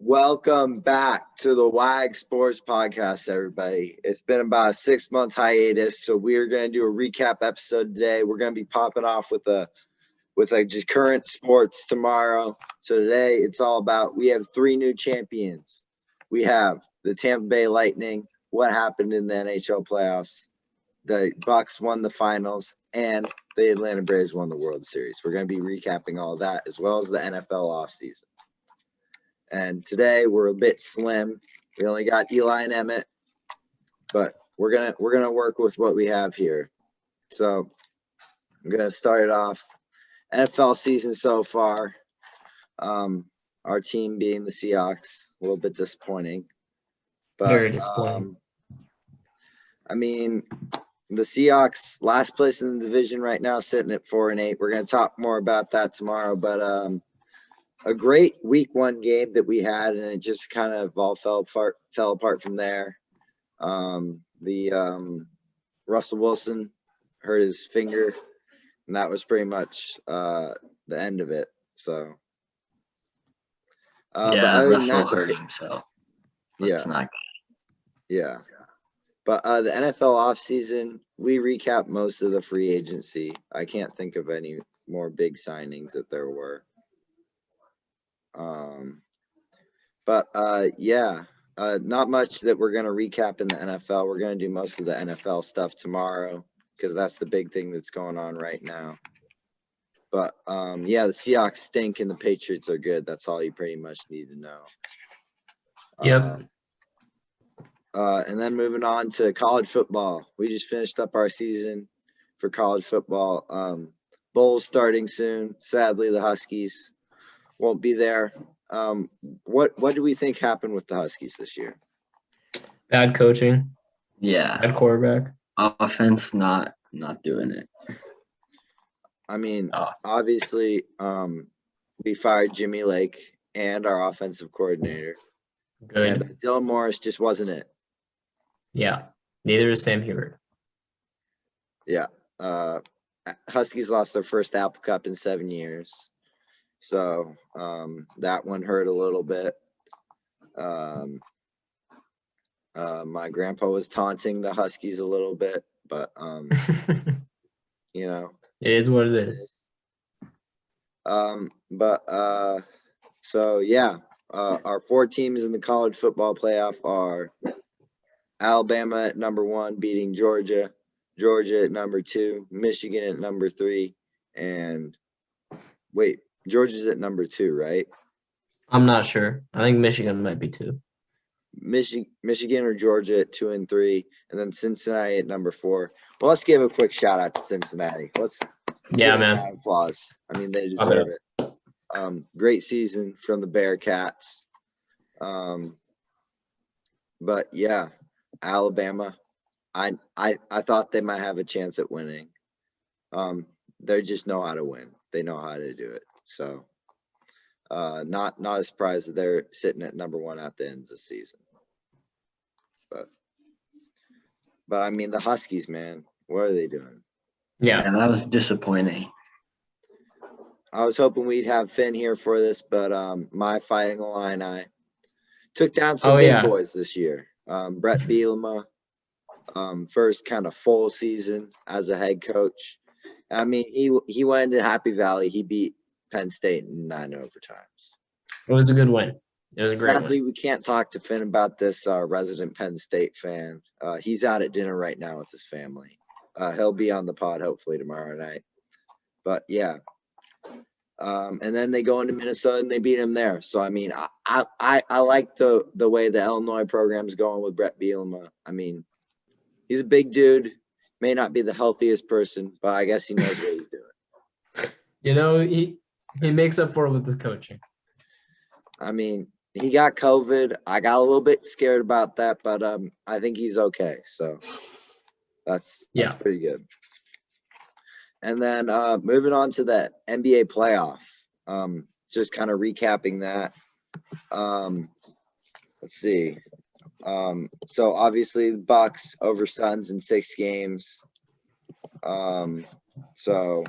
Welcome back to the WAG Sports Podcast, everybody. It's been about a 6-month hiatus, so we're going to do a recap episode today. We're going to be popping off with just current sports tomorrow. So today it's all about, we have 3 new champions. We have the Tampa Bay Lightning, what happened in the NHL playoffs, the Bucks won the finals, and the Atlanta Braves won the World Series. We're going to be recapping all that as well as the NFL offseason. And today we're a bit slim. We only got Eli and Emmett, but we're gonna work with what we have here. So I'm gonna start it off. NFL season so far. Our team being the Seahawks, a little bit disappointing. But, very disappointing. The Seahawks last place in the division right now, sitting at 4-8. We're gonna talk more about that tomorrow, but a great week 1 game that we had, and it just kind of all fell apart from there. Russell Wilson hurt his finger, and that was pretty much the end of it. So, Russell hurt himself. That's not good. Yeah. But the NFL offseason, we recap most of the free agency. I can't think of any more big signings that there were. Not much that we're going to recap in the NFL. We're going to do most of the NFL stuff tomorrow because that's the big thing that's going on right now. But the Seahawks stink and the Patriots are good. That's all you pretty much need to know. Yep. And then moving on to college football. We just finished up our season for college football. Bowls starting soon. Sadly, the Huskies won't be there. What do we think happened with the Huskies this year? Bad coaching. Yeah. Bad quarterback. Offense not doing it. Obviously, we fired Jimmy Lake and our offensive coordinator. Good. And Dylan Morris just wasn't it. Yeah. Neither is Sam Hubert. Yeah. Huskies lost their first Apple Cup in 7 years. So that one hurt a little bit. My grandpa was taunting the Huskies a little bit, but it is what it is. Our 4 teams in the college football playoff are Alabama at number 1, beating Georgia, Georgia at number 2, Michigan at number 3, and Georgia's at number 2, right? I'm not sure. I think Michigan might be 2. Michigan or Georgia at 2 and 3, and then Cincinnati at number 4. Well, let's give a quick shout out to Cincinnati. Let's give them applause. They deserve it. Great season from the Bearcats. Alabama. I thought they might have a chance at winning. They just know how to win. They know how to do it. So, not a surprise that they're sitting at number 1 at the end of the season. But the Huskies, man, what are they doing? Yeah, that was disappointing. I was hoping we'd have Finn here for this, but my Fighting Illini took down some big boys this year. Brett Bielema, first kind of full season as a head coach. He went into Happy Valley. He beat Penn State in 9 overtimes. It was a good win. It was a great Sadly, win. we can't talk to Finn about this resident Penn State fan. He's out at dinner right now with his family. He'll be on the pod hopefully tomorrow night. But yeah. And then they go into Minnesota and they beat him there. So I like the way the Illinois program's going with Brett Bielema. He's a big dude, may not be the healthiest person, but I guess he knows what he's doing. He makes up for it with his coaching. He got COVID. I got a little bit scared about that, but I think he's okay. So that's pretty good. And then moving on to the NBA playoff, just kind of recapping that. Let's see. So obviously the Bucks over Suns in 6 games. So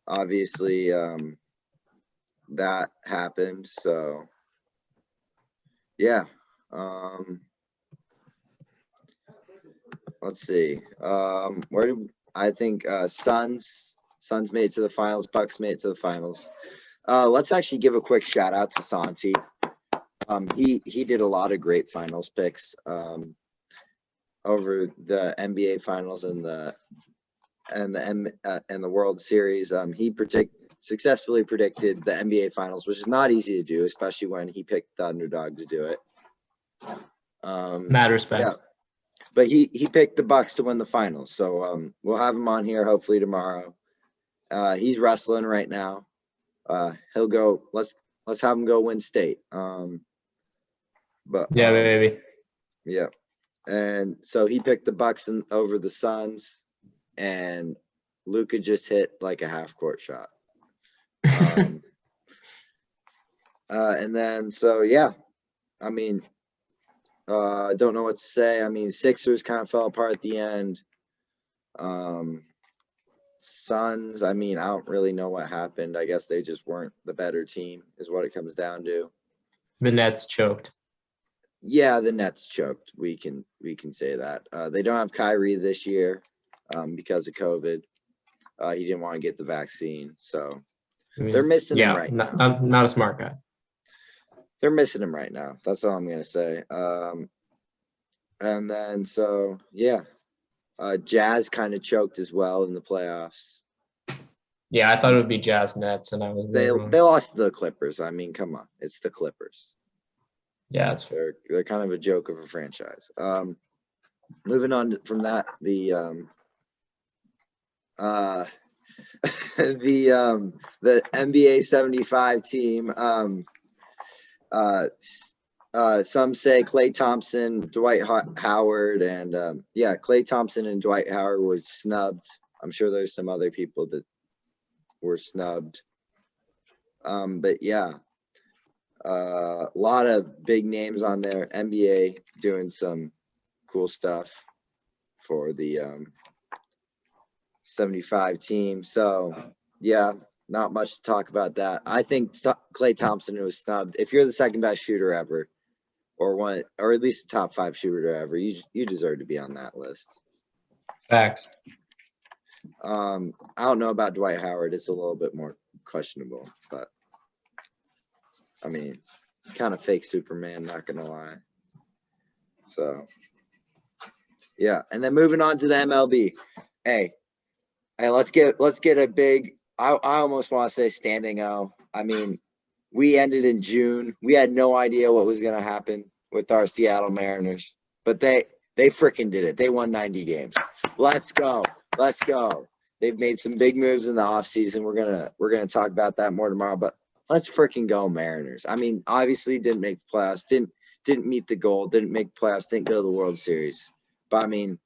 obviously that happened. So yeah. Let's see. Where do I think Suns made it to the finals, Bucks made it to the finals. Let's actually give a quick shout out to Santi. He did a lot of great finals picks over the NBA finals and the World Series. He successfully predicted the NBA finals, which is not easy to do, especially when he picked the underdog to do it. Mad respect. Yeah. But he picked the Bucks to win the finals, so we'll have him on here hopefully tomorrow. He's wrestling right now. He'll go. Let's have him go win state. But yeah, baby. Yeah, and so he picked the Bucks over the Suns, and Luka just hit like a half court shot. And then so yeah, I mean. I don't know what to say. I mean, Sixers kind of fell apart at the end. Suns, I mean, I don't really know what happened. I guess they just weren't the better team is what it comes down to. The Nets choked. Yeah, the Nets choked. We can say that. They don't have Kyrie this year because of COVID. He didn't want to get the vaccine, so they're missing him right now. Not a smart guy. They're missing him right now. That's all I'm gonna say. And then so yeah, Jazz kind of choked as well in the playoffs. Yeah, I thought it would be Jazz Nets, and I was they lost to the Clippers. I mean, come on, it's the Clippers. Yeah, it's fair. They're kind of a joke of a franchise. Moving on from that, the NBA 75 team. Some say Klay Thompson, Dwight Howard, and Klay Thompson and Dwight Howard were snubbed. I'm sure there's some other people that were snubbed. But yeah, a lot of big names on there. NBA doing some cool stuff for the 75 team. So yeah. Not much to talk about that. I think Klay Thompson was snubbed. If you're the second best shooter ever, or at least the top 5 shooter ever, you deserve to be on that list. Facts. I don't know about Dwight Howard. It's a little bit more questionable, but I mean, kind of fake Superman, not gonna lie. So yeah, and then moving on to the MLB. Hey, let's get a big. I almost want to say standing O. I mean, we ended in June. We had no idea what was going to happen with our Seattle Mariners, but they freaking did it. They won 90 games. Let's go. They've made some big moves in the offseason. We're gonna talk about that more tomorrow. But let's freaking go Mariners. I mean, obviously didn't make the playoffs. Didn't meet the goal. Didn't make the playoffs. Didn't go to the World Series. But I mean,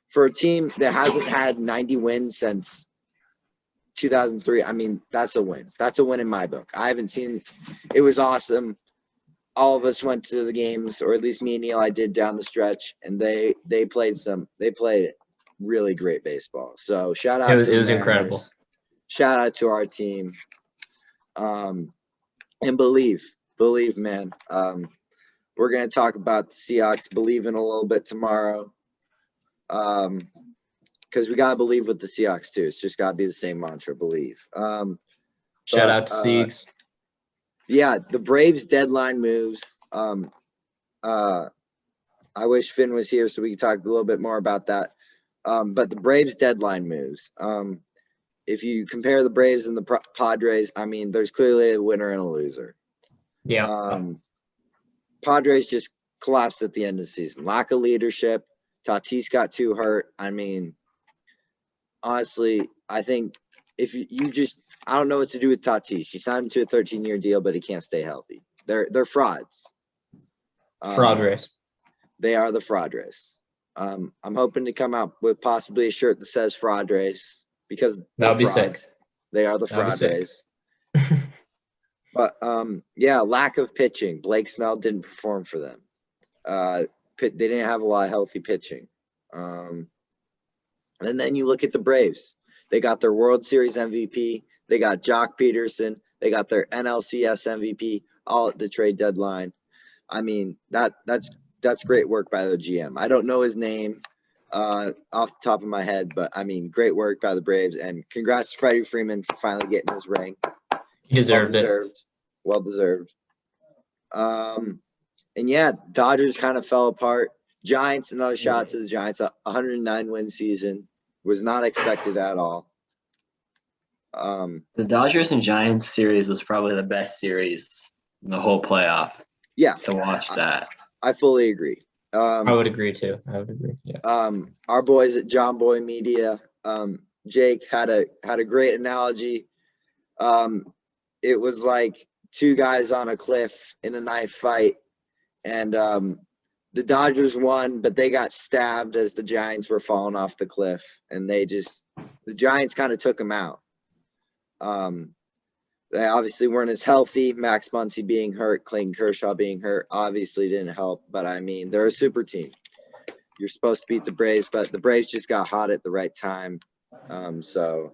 for a team that hasn't had 90 wins since 2003. I mean, that's a win. That's a win in my book. I haven't seen. It was awesome. All of us went to the games, or at least me and Neil. I did down the stretch, and they played really great baseball. So shout out. It was incredible. Shout out to our team. And believe, man. We're gonna talk about the Seahawks believing a little bit tomorrow. Because we gotta believe with the Seahawks too. It's just gotta be the same mantra, believe. Shout out to Seahawks. Yeah, the Braves deadline moves. I wish Finn was here so we could talk a little bit more about that. But the Braves deadline moves. If you compare the Braves and the Padres, I mean, there's clearly a winner and a loser. Yeah. Padres just collapsed at the end of the season. Lack of leadership. Tatis got too hurt. I mean, honestly, I think if you just – I don't know what to do with Tatis. You signed him to a 13-year deal, but he can't stay healthy. They're frauds. Fraud race. They are the fraud race. I'm hoping to come out with possibly a shirt that says fraud race because that would be sick. They are the fraud race. But, lack of pitching. Blake Snell didn't perform for them. They didn't have a lot of healthy pitching. And then you look at the Braves. They got their World Series MVP. They got Jock Peterson. They got their NLCS MVP all at the trade deadline. I mean, that's great work by the GM. I don't know his name off the top of my head, but I mean, great work by the Braves, and congrats to Freddie Freeman for finally getting his ring. He deserved it. Well deserved. And yeah, Dodgers kind of fell apart. Giants, another shout out to the Giants. A 109-win season was not expected at all. The Dodgers and Giants series was probably the best series in the whole playoff. Yeah, to watch that. I fully agree. I would agree too. I would agree. Yeah. Our boys at John Boy Media, Jake had a great analogy. It was like two guys on a cliff in a knife fight, and the Dodgers won, but they got stabbed as the Giants were falling off the cliff, and the Giants kind of took them out. They obviously weren't as healthy. Max Muncy being hurt, Clayton Kershaw being hurt obviously didn't help. But I mean, they're a super team. You're supposed to beat the Braves, but the Braves just got hot at the right time. So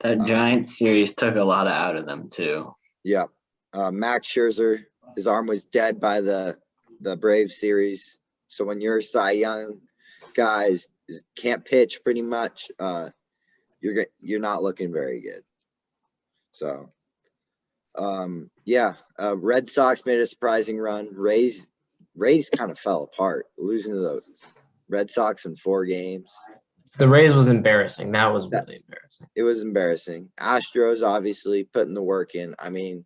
that Giants series took a lot out of them too. Yeah. Max Scherzer, his arm was dead by the Braves series. So when you're a Cy Young guys can't pitch pretty much, you're not looking very good. So Red Sox made a surprising run. Rays kind of fell apart, losing to the Red Sox in 4 games. The Rays was embarrassing. That was really embarrassing. It was embarrassing. Astros obviously putting the work in. I mean,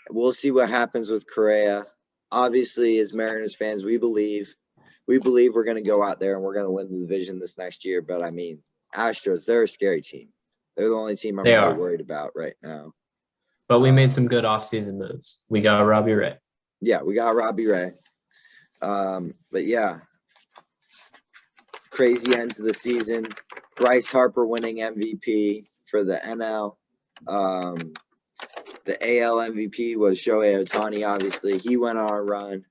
we'll see what happens with Correa. Obviously, as Mariners fans, we believe we're going to go out there and we're going to win the division this next year. But I mean, Astros, they're a scary team. They're the only team I'm really worried about right now. But we made some good offseason moves. We got Robbie Ray. Yeah, we got Robbie Ray. But yeah, crazy end to the season. Bryce Harper winning MVP for the NL. The AL MVP was Shohei Ohtani, obviously. He went on a run.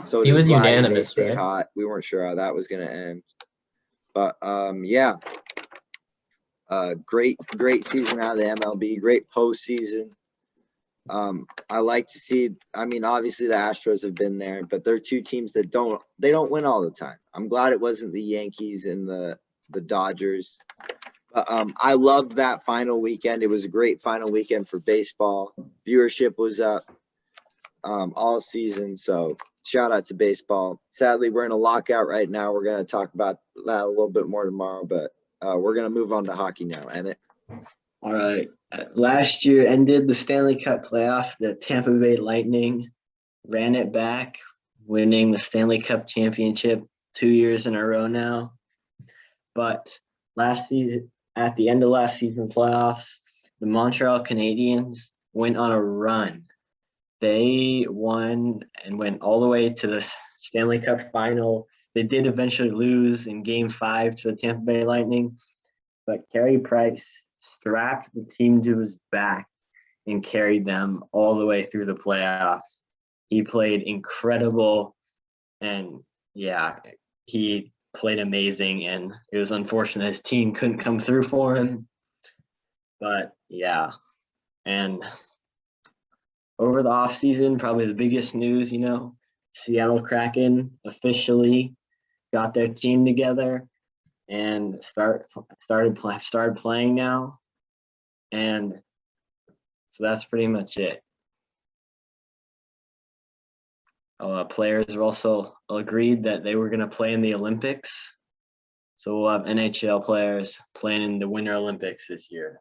So he was Vlad, unanimous, they stayed right? hot. We weren't sure how that was going to end. But, great season out of the MLB. Great postseason. I like to see, I mean, obviously the Astros have been there, but they're two teams that don't win all the time. I'm glad it wasn't the Yankees and the Dodgers. I loved that final weekend. It was a great final weekend for baseball. Viewership was up all season. So shout out to baseball. Sadly, we're in a lockout right now. We're going to talk about that a little bit more tomorrow, but we're going to move on to hockey now. Emmett. All right. Last year ended the Stanley Cup playoff. The Tampa Bay Lightning ran it back, winning the Stanley Cup championship 2 years in a row now. But last season, at the end of last season playoffs, the Montreal Canadiens went on a run. They won and went all the way to the Stanley Cup final. They did eventually lose in Game 5 to the Tampa Bay Lightning, but Carey Price strapped the team to his back and carried them all the way through the playoffs. He played incredible, and he played amazing, and it was unfortunate his team couldn't come through for him. But and over the offseason, probably the biggest news, Seattle Kraken officially got their team together and started playing now. And so that's pretty much it. Players have also agreed that they were going to play in the Olympics. So we'll have NHL players playing in the Winter Olympics this year.